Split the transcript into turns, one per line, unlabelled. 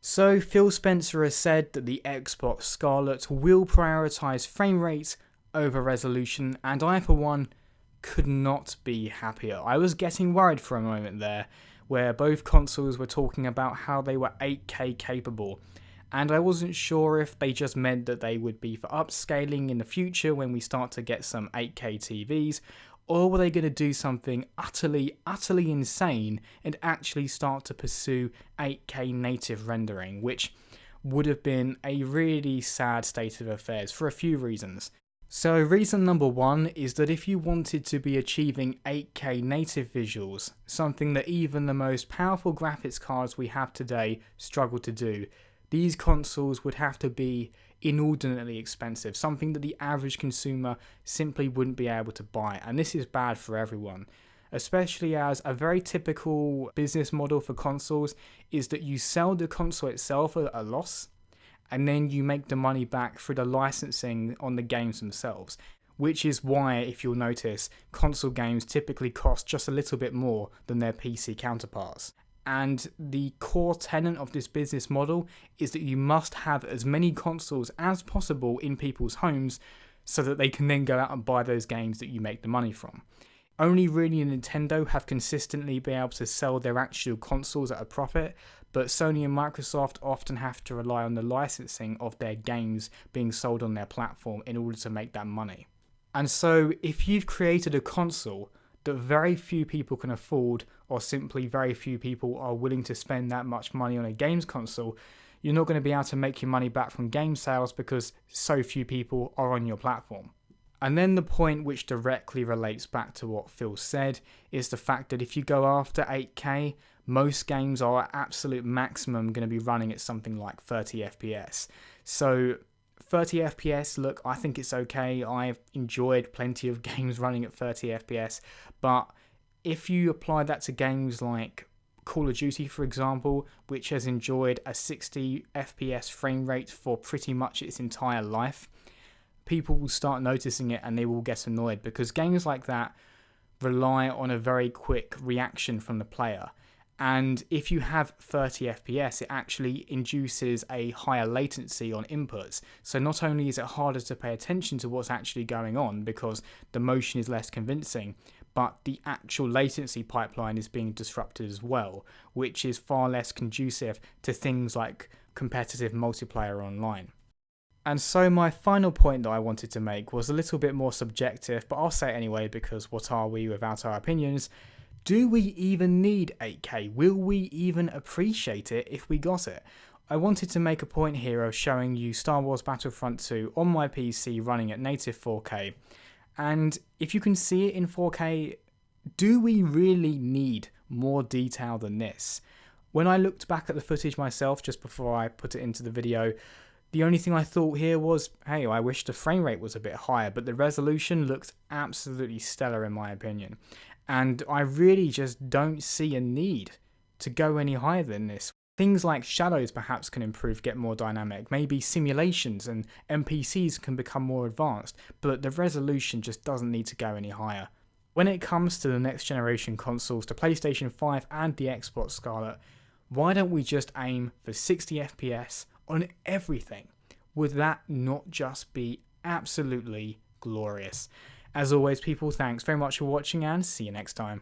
So Phil Spencer has said that the Xbox Scarlet will prioritise frame rate over resolution, and I for one could not be happier. I was getting worried for a moment there, where both consoles were talking about how they were 8K capable, and I wasn't sure if they just meant that they would be for upscaling in the future when we start to get some 8K TVs, or were they going to do something utterly insane and actually start to pursue 8K native rendering, which would have been a really sad state of affairs for a few reasons. So reason number one is that if you wanted to be achieving 8K native visuals, something that even the most powerful graphics cards we have today struggle to do, these consoles would have to be inordinately expensive, something that the average consumer simply wouldn't be able to buy, and this is bad for everyone, especially as a very typical business model for consoles is that you sell the console itself at a loss, and then you make the money back through the licensing on the games themselves, which is why, if you'll notice, console games typically cost just a little bit more than their PC counterparts. And the core tenet of this business model is that you must have as many consoles as possible in people's homes so that they can then go out and buy those games that you make the money from. Only really Nintendo have consistently been able to sell their actual consoles at a profit, but Sony and Microsoft often have to rely on the licensing of their games being sold on their platform in order to make that money. And so if you've created a console that very few people can afford, or simply very few people are willing to spend that much money on a games console, you're not going to be able to make your money back from game sales because so few people are on your platform. And then the point which directly relates back to what Phil said is the fact that if you go after 8K, most games are at absolute maximum going to be running at something like 30 FPS. So 30 FPS, look, I think it's okay. I've enjoyed plenty of games running at 30 FPS, but if you apply that to games like Call of Duty, for example, which has enjoyed a 60 FPS frame rate for pretty much its entire life, people will start noticing it and they will get annoyed because games like that rely on a very quick reaction from the player. And if you have 30 FPS, it actually induces a higher latency on inputs. So not only is it harder to pay attention to what's actually going on because the motion is less convincing, but the actual latency pipeline is being disrupted as well, which is far less conducive to things like competitive multiplayer online. And so my final point that I wanted to make was a little bit more subjective, but I'll say it anyway because what are we without our opinions? Do we even need 8K? Will we even appreciate it if we got it? I wanted to make a point here of showing you Star Wars Battlefront 2 on my PC running at native 4K. And if you can see it in 4K, do we really need more detail than this? When I looked back at the footage myself just before I put it into the video, the only thing I thought here was, hey, I wish the frame rate was a bit higher, but the resolution looked absolutely stellar in my opinion. And I really just don't see a need to go any higher than this. Things like shadows perhaps can improve, get more dynamic. Maybe simulations and NPCs can become more advanced, but the resolution just doesn't need to go any higher. When it comes to the next generation consoles, the PlayStation 5 and the Xbox Scarlet, why don't we just aim for 60 FPS on everything? Would that not just be absolutely glorious? As always, people, thanks very much for watching and see you next time.